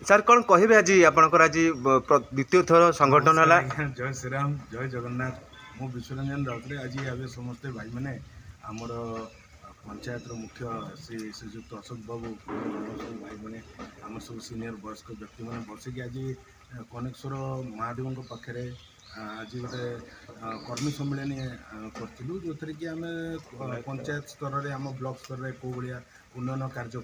Sir कौन कहे आज आपंकर आज द्वितीय थर संगठन है जय श्रीराम जय जगन्नाथ मु विश्वरंजन राउत आज आवे समस्ते भाई मैंने आमर पंचायत मुख्य श्री श्रीजुक्त अशोक बाबू सब भाई मैंने आम सब सीनियर वयस्क व्यक्ति मैंने बसिक आज कनेश्वर महादेव पाखे आज गोटे कर्मी सम्मेलन करूँ जो थी कि आम पंचायत स्तर में आम ब्लॉक स्तर में कौ भाया उन्नयन कार्य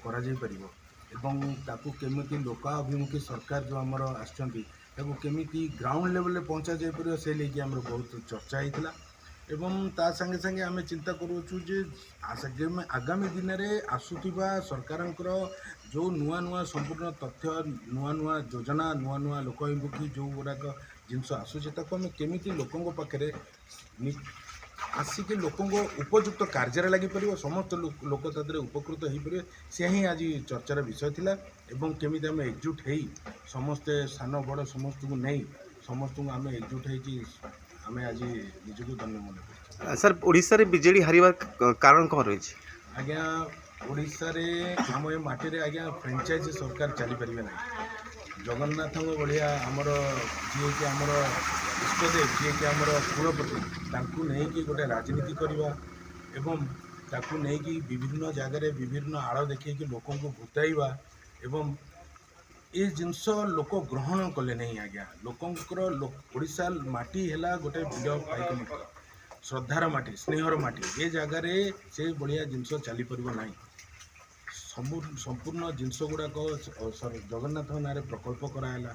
करमी लोकाभिमुखी सरकार जो आमर आसमी ग्राउंड लेवल पहुँचा जापर से लेकिन आम बहुत चर्चा होता एवं ता संगे संगे आम चिंता करूँ जे आगामी दिन में आसुवा सरकार जो नुआ नुआ संपूर्ण तथ्य नुआ नुआ योजना नुआ नुआ लोकाभिमुखी जो गुड़ाक जिनस आसूचे आम केमी लोकों पाखे आसिक लोकों उपयुक्त कार्य लगिपर समस्त लोक तादरे उपकृत हो पारे से ही आज चर्चार विषय थिला एवं केमी आम एकजुट हो समस्ते सान बड़ समस्त को नहीं समस्त को आम एकजुट हो आम आज निजक धन्य मन सर ओडिशा रे बीजेडी हारिबार कारण कौन रही आज्ञा ओडिशा रे आम ए माटी रे आज्ञा फ्रेंचाइज सरकार चली पारे ना जगन्नाथ भाया आमर जी कि आमर इष्टदेव जी कि आमर कुलपति नहीं कि गोटे राजनीति करवा एवं ताकू नहीं कि विभिन्न जगार विभिन्न आड़ देखिए लोक भूताइबा एवं ये जिनस लोक ग्रहण कले नहीं आज्ञा लोकंर ओडिशा माटी है गोटे वीर पाइक माटी श्रद्धार माटी स्नेहर माटी ये जगार से भाया जिनस चली पार ना संपूर्ण जिनस गुड़ाक जगन्नाथ ना प्रकल्प कराला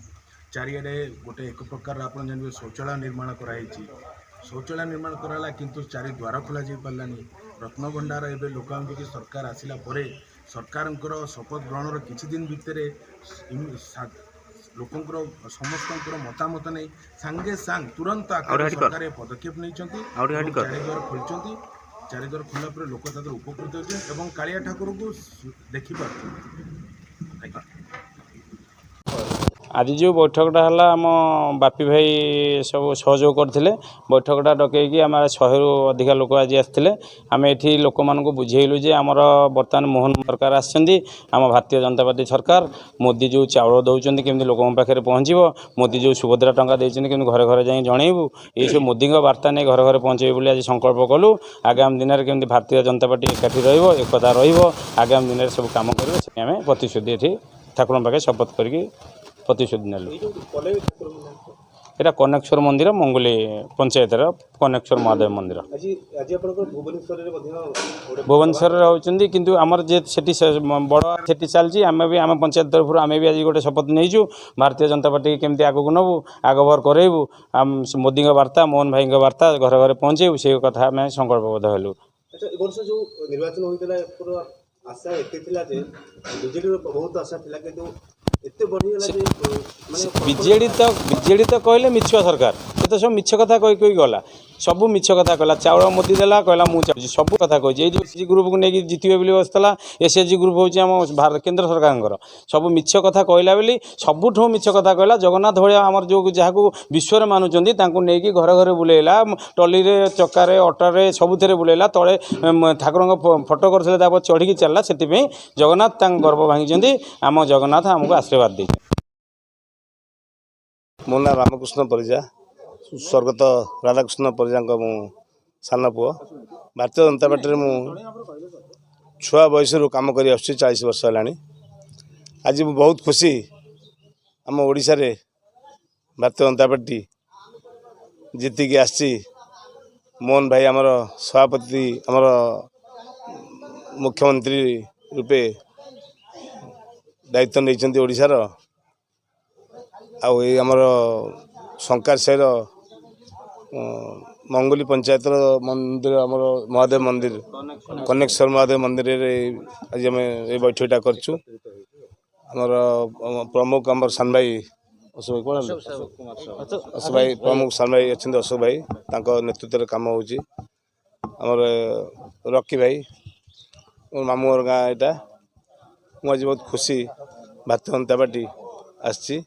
चारिड़े गोटे एक प्रकार आप जानते शौचालय निर्माण कराई शौचालय निर्माण कराला किंतु चारि द्वार खोल जा पारानी रत्नभंडार एवं लोकाभिमुखी सरकार आसला सरकार शपथ ग्रहण किछि दिन भितर लोकंर समस्त मतामत नहीं सांगे सांग तुरंत आकार सरकार पदक्षेप नहीं चारिद्वार खोलते चारिद्वार खोला पर लोक तादर उपकृत होते कालिया ठाकुर को देखिपार आज जो बैठकटा है आम बापी भाई सब सहयोग करते बैठकटा डकई आम 100 रु अधिका लोक आज आसते आम ये लोक मान बुझेलु जे आमर बर्तमान मोहन सरकार आम भारतीय जनता पार्टी सरकार मोदी जो चाउल दौरान केमी लोक पाखे पहुँचो मोदी जो सुभद्रा टंका देते केमी घरे घरे जाए जनइबू ये सब मोदी बार्ता नहीं घरे घरे पहुँचे बोली आज संकल्प कलु आगामी दिन में केमी भारतीय जनता पार्टी एकाठी रकता आगामी दिन में सब कम कर आम प्रतिश्रुति ये ठाकुर पाखे शपथ करके प्रतिशोध नेलु यहाँ कनेश्वर मंदिर मंगुली पंचायत कनेश्वर महादेव मंदिर भुवनेश्वर होती किंतु आमर जे बड़ से चलती आम भी आम पंचायत तरफ आम भी आज गोटे शपथ नहीं भारतीय जनता पार्टी केमती आगक नबू आगभर करेबू मोदी वार्ता मोहन भाई वार्ता घरे घरे पहुँचेबू से कथा आम संकल्पबद्ध हेलु। निर्वाचन होता आशा एत बहुत आशा था बीजेडी तो कहले मिछ सरकार ये तो सब मिछ कथा कही गला सब मिछ कथा कहला चाउल मोदी देला कहला मु चाहूँ सब कथा कही एसएचजी ग्रुप को लेकिन जितबे बोली बसला एसएचजी ग्रुप होची आम भारत केंद्र सरकार सब मिछ कथा कहला बोली सबुठ मिछ कथा कहला जगन्नाथ भाया आमर जो जहाँ विश्व मानुंट नहीं घरे घरे बुलेला टली चक्कर अटोरे सबुथे बुलेला तले ठाकुर फटो कर चढ़ी चलला से जगन्नाथ गर्व भांगी आम जगन्नाथ आमको आशीर्वाद दे। मो ना रामकृष्ण परिजा स्वर्गत राधाकृष्ण परिजा मु सान पुओ भारतीय जनता पार्टी मु छुआ बयस कम कर 40 वर्ष है आज मु बहुत खुशी आम ओडिशा रे भारतीय जनता पार्टी जीतिकी आसी मोहन भाई आमर सभापति आमर मुख्यमंत्री रूपे दायित्व नहीं ओडिशार आमर शंकर साईर मंगुली पंचायत मंदिर आमर महादेव मंदिर कनेश्वर महादेव मंदिर आज आम ये बैठकटा करूँ आमर प्रमुख आमर सान भाई अशोक भाई कौन अशोक भाई प्रमुख सान भाई अच्छा अशोक भाई नेतृत्व कम होमर रकी भाई मामू घर गाँ यहाँ मुझे बहुत खुशी भारतीय जनता पार्टी आसी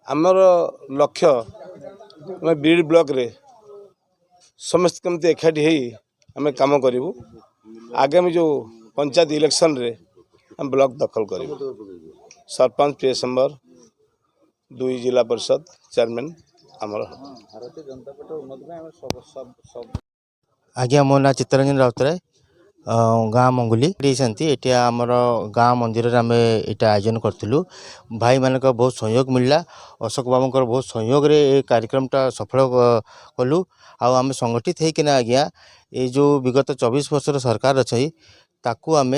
आमर लक्ष्य बीड ब्लॉक रे समस्त केमती एकाठी आम कम करूँ आगामी जो पंचायत इलेक्शन रे हम ब्लॉक दखल करूँ सरपंच पीएस मेंबर 2 जिला परिषद चेयरमैन आमर आज्ञा मो ना चित्तरंजन राउतराय गाँ मंगुली ये आमर गाँ मंदिर आम ये आयोजन करूँ भाई मान बहुत सहयोग मिलला अशोक बाबू बहुत सहयोग रे ये कार्यक्रमटा सफल कलु आम संगठित होना आज्ञा ये जो विगत 24 वर्षर सरकार अच्छी ताकू आम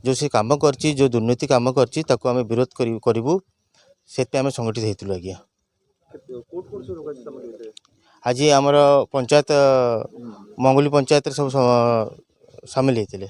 जो सी कम करची जो दुर्नीति कम करची ताकू आम विरोध करूँ से आम संगठित होलु आज्ञा आज आमर पंचायत मंगुली पंचायत सब सामिल होते।